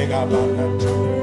내가 만난 주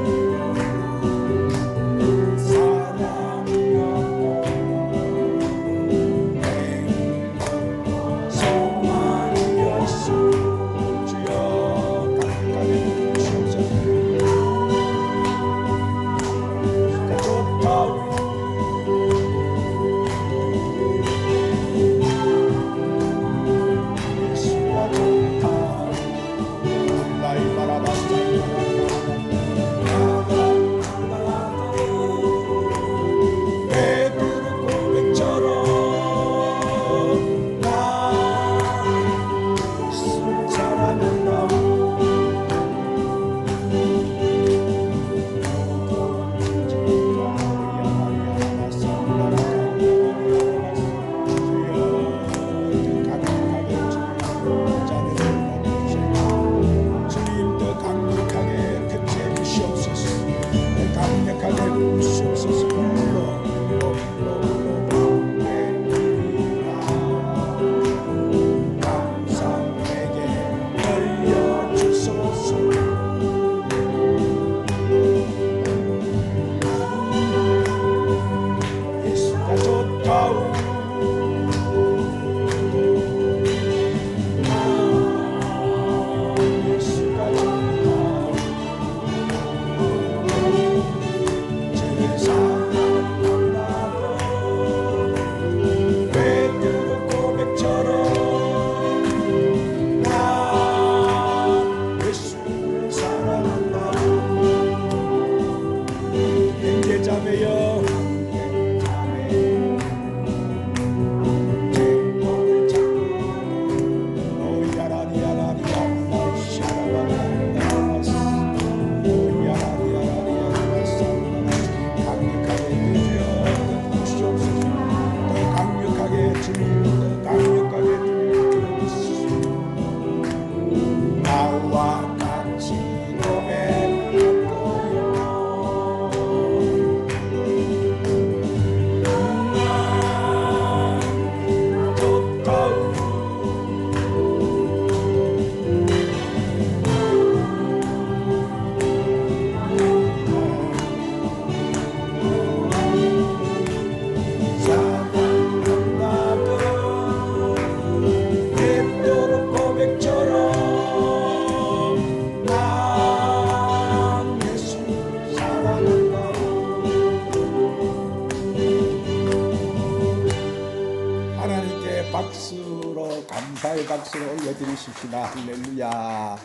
감사의 박수를 올려드리십시다. 할렐루야.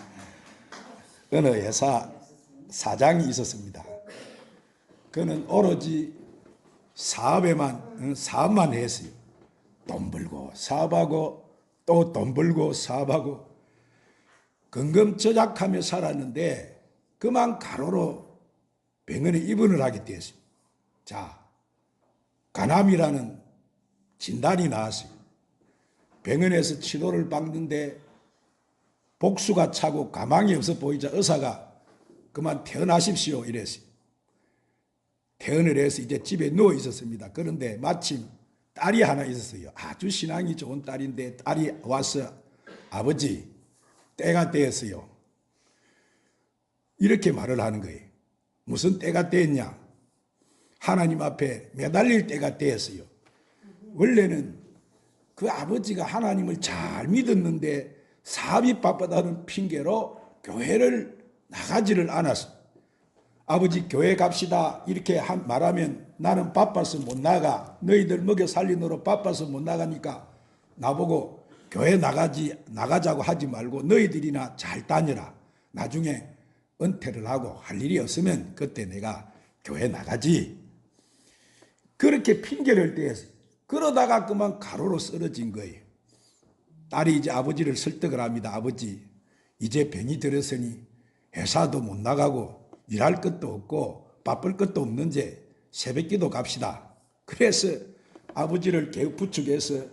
어느 회사 사장이 있었습니다. 그는 오로지 사업만 했어요. 돈 벌고 사업하고 또 돈 벌고 사업하고 근검저작하며 살았는데 그만 가로로 병원에 입원을 하게 되었어요. 자, 간암이라는 진단이 나왔어요. 병원에서 치료를 받는데 복수가 차고 가망이 없어 보이자 의사가 그만 퇴원하십시오 이랬어요. 퇴원을 해서 이제 집에 누워 있었습니다. 그런데 마침 딸이 하나 있었어요. 아주 신앙이 좋은 딸인데 딸이 와서 아버지 때가 되었어요. 이렇게 말을 하는 거예요. 무슨 때가 되었냐? 하나님 앞에 매달릴 때가 되었어요. 원래는 그 아버지가 하나님을 잘 믿었는데 사업이 바쁘다는 핑계로 교회를 나가지를 않았어. 아버지 교회 갑시다 이렇게 말하면 나는 바빠서 못 나가. 너희들 먹여 살리느라 바빠서 못 나가니까 나보고 교회 나가자고 하지 말고 너희들이나 잘 다녀라. 나중에 은퇴를 하고 할 일이 없으면 그때 내가 교회 나가지. 그렇게 핑계를 대었어요. 그러다가 그만 가로로 쓰러진 거예요. 딸이 이제 아버지를 설득을 합니다. 아버지, 이제 병이 들었으니 회사도 못 나가고 일할 것도 없고 바쁠 것도 없는데 새벽기도 갑시다. 그래서 아버지를 부축해서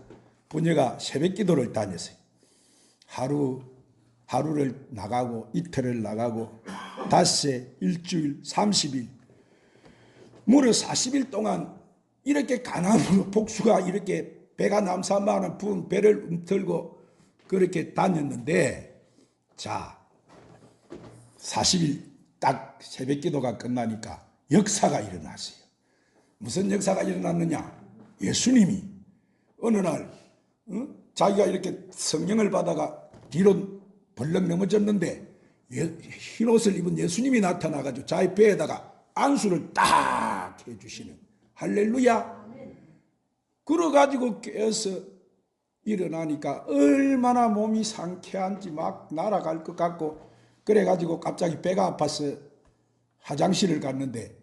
부녀가 새벽기도를 다녔어요. 하루를 나가고 이틀을 나가고 닷새 일주일 30일 무려 40일 동안 이렇게 가난으로 복수가 이렇게 배가 남산만한 부은 배를 들고 그렇게 다녔는데 자 40일 딱 새벽 기도가 끝나니까 역사가 일어났어요. 무슨 역사가 일어났느냐? 예수님이 어느 날 자기가 이렇게 성령을 받아가 뒤로 벌렁 넘어졌는데 흰옷을 입은 예수님이 나타나가지고 자기 배에다가 안수를 딱 해주시는, 할렐루야. 그래가지고 깨어서 일어나니까 얼마나 몸이 상쾌한지 막 날아갈 것 같고, 그래가지고 갑자기 배가 아파서 화장실을 갔는데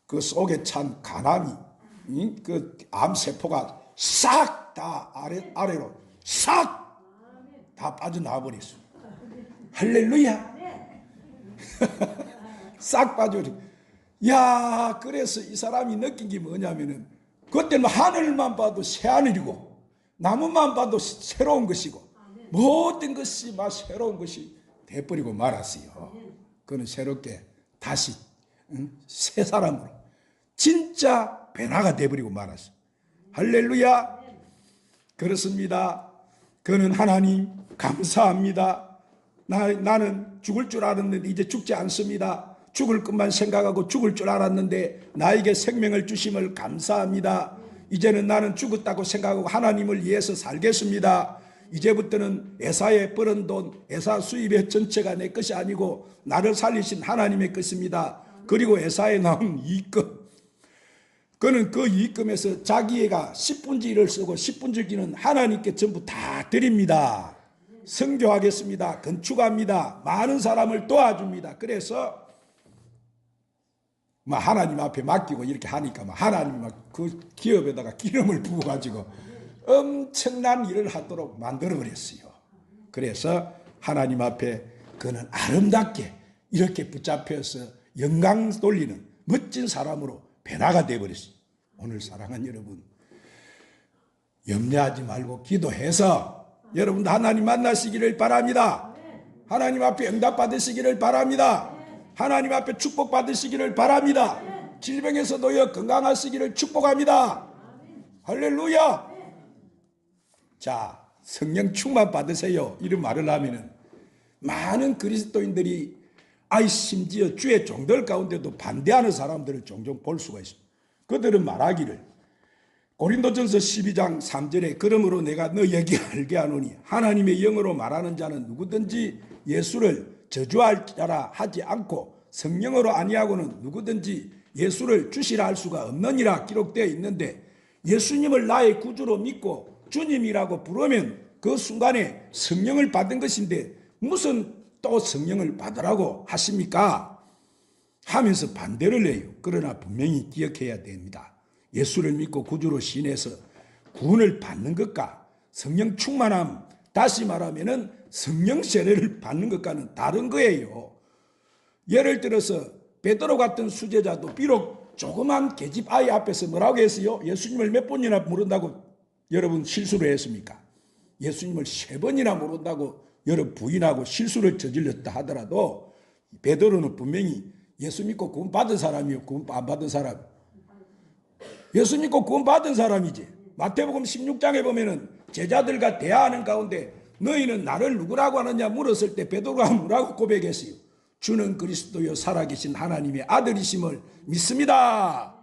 그 속에 찬 간암이, 그 암세포가 싹 다 아래로 싹 다 빠져나와 버렸어. 할렐루야. 싹 빠져버려. 야, 그래서 이 사람이 느낀 게 뭐냐면은, 그때는 하늘만 봐도 새하늘이고 나무만 봐도 새로운 것이고 모든 것이 막 새로운 것이 돼버리고 말았어요. 그는 새롭게 다시 새 사람으로 진짜 변화가 돼버리고 말았어요. 할렐루야. 그렇습니다. 그는 하나님 감사합니다. 나는 죽을 줄 알았는데 이제 죽지 않습니다. 죽을 것만 생각하고 죽을 줄 알았는데 나에게 생명을 주심을 감사합니다. 이제는 나는 죽었다고 생각하고 하나님을 위해서 살겠습니다. 이제부터는 회사에 벌은 돈, 회사 수입의 전체가 내 것이 아니고 나를 살리신 하나님의 것입니다. 그리고 회사에 나온 이익금, 그는 그 이익금에서 자기가 10분지를 쓰고 10분지는 하나님께 전부 다 드립니다. 선교하겠습니다. 건축합니다. 많은 사람을 도와줍니다. 그래서 하나님 앞에 맡기고 이렇게 하니까 하나님이 그 기업에다가 기름을 부어가지고 엄청난 일을 하도록 만들어버렸어요. 그래서 하나님 앞에 그는 아름답게 이렇게 붙잡혀서 영광 돌리는 멋진 사람으로 변화가 되어버렸어요. 오늘 사랑하는 여러분, 염려하지 말고 기도해서 여러분도 하나님 만나시기를 바랍니다. 하나님 앞에 응답 받으시기를 바랍니다. 하나님 앞에 축복 받으시기를 바랍니다. 질병에서 놓여 건강하시기를 축복합니다. 할렐루야. 자, 성령 충만 받으세요. 이런 말을 하면은 많은 그리스도인들이 심지어 주의 종들 가운데도 반대하는 사람들을 종종 볼 수가 있습니다. 그들은 말하기를, 고린도전서 12장 3절에 그러므로 내가 너에게 알게 하노니 하나님의 영으로 말하는 자는 누구든지 예수를 저주할 자라 하지 않고 성령으로 아니하고는 누구든지 예수를 주시라 할 수가 없느니라 기록되어 있는데, 예수님을 나의 구주로 믿고 주님이라고 부르면 그 순간에 성령을 받은 것인데 무슨 또 성령을 받으라고 하십니까? 하면서 반대를 해요. 그러나 분명히 기억해야 됩니다. 예수를 믿고 구주로 신해서 구원을 받는 것과 성령 충만함, 다시 말하면 성령 세례를 받는 것과는 다른 거예요. 예를 들어서 베드로 같은 수제자도 비록 조그만 계집 아이 앞에서 뭐라고 했어요? 예수님을 몇 번이나 모른다고 여러분 실수를 했습니까? 예수님을 3번이나 모른다고 여러분 부인하고 실수를 저질렀다 하더라도 베드로는 분명히 예수 믿고 구원 받은 사람이요, 구원 안 받은 사람. 예수 믿고 구원 받은 사람이지. 마태복음 16장에 보면은 제자들과 대화하는 가운데 너희는 나를 누구라고 하느냐 물었을 때 베드로가 뭐라고 고백했어요? 주는 그리스도요 살아계신 하나님의 아들이심을 믿습니다.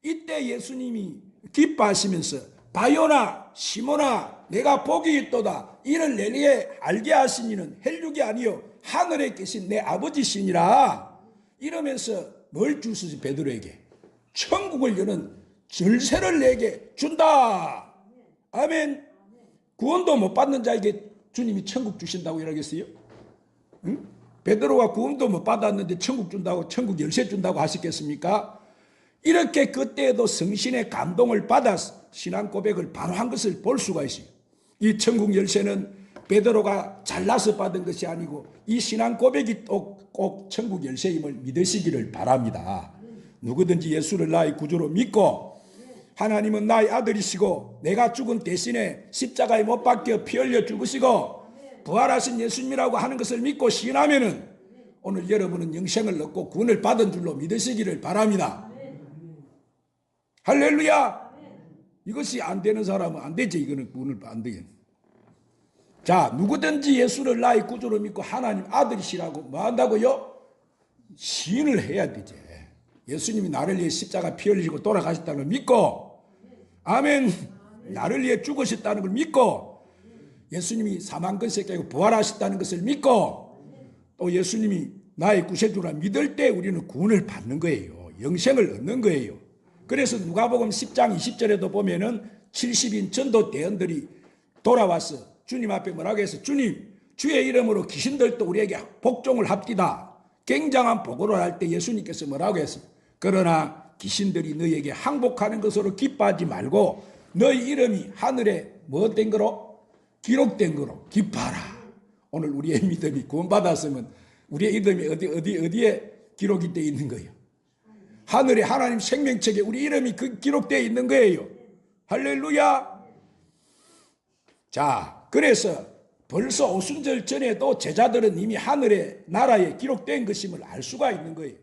이때 예수님이 기뻐하시면서 바요나 시몬아 내가 복이 있도다. 이를 내게 알게 하신 이는 헬육이 아니요 하늘에 계신 내 아버지시니라. 이러면서 뭘 주시지? 베드로에게 천국을 여는 열쇠를 내게 준다. 아멘. 구원도 못 받는 자에게 주님이 천국 주신다고 이러겠어요? 응? 베드로가 구원도 못 받았는데 천국 준다고, 천국 열쇠 준다고 하셨겠습니까? 이렇게 그때에도 성신의 감동을 받아 신앙 고백을 바로 한 것을 볼 수가 있어요. 이 천국 열쇠는 베드로가 잘나서 받은 것이 아니고 이 신앙 고백이 꼭 천국 열쇠임을 믿으시기를 바랍니다. 누구든지 예수를 나의 구주로 믿고 하나님은 나의 아들이시고 내가 죽은 대신에 십자가에 못 박혀 피 흘려 죽으시고 부활하신 예수님이라고 하는 것을 믿고 시인하면은 오늘 여러분은 영생을 얻고 구원을 받은 줄로 믿으시기를 바랍니다. 할렐루야. 이것이 안 되는 사람은 안 되지. 이거는 구원을 안 돼요. 자, 누구든지 예수를 나의 구주로 믿고 하나님 아들이시라고 뭐 한다고요? 시인을 해야 되지. 예수님이 나를 위해 십자가 피 흘리시고 돌아가셨다는 걸 믿고, 아멘. 나를 위해 죽으셨다는 걸 믿고, 예수님이 사망 근세 깨고 부활하셨다는 것을 믿고, 또 예수님이 나의 구세주라 믿을 때 우리는 구원을 받는 거예요. 영생을 얻는 거예요. 그래서 누가복음 10장 20절에도 보면은 70인 전도 대원들이 돌아와서 주님 앞에 뭐라고 해서, 주님, 주의 이름으로 귀신들도 우리에게 복종을 합디다. 굉장한 보고를 할 때 예수님께서 뭐라고 했어요? 그러나 귀신들이 너희에게 항복하는 것으로 기뻐하지 말고 너희 이름이 하늘에 뭐 된 거로? 기록된 거로 기뻐하라. 오늘 우리의 믿음이 구원받았으면 우리의 이름이 어디에 기록이 되어 있는 거예요? 하늘에 하나님 생명책에 우리 이름이 기록되어 있는 거예요. 할렐루야. 자, 그래서 벌써 오순절 전에도 제자들은 이미 하늘의 나라에 기록된 것임을 알 수가 있는 거예요.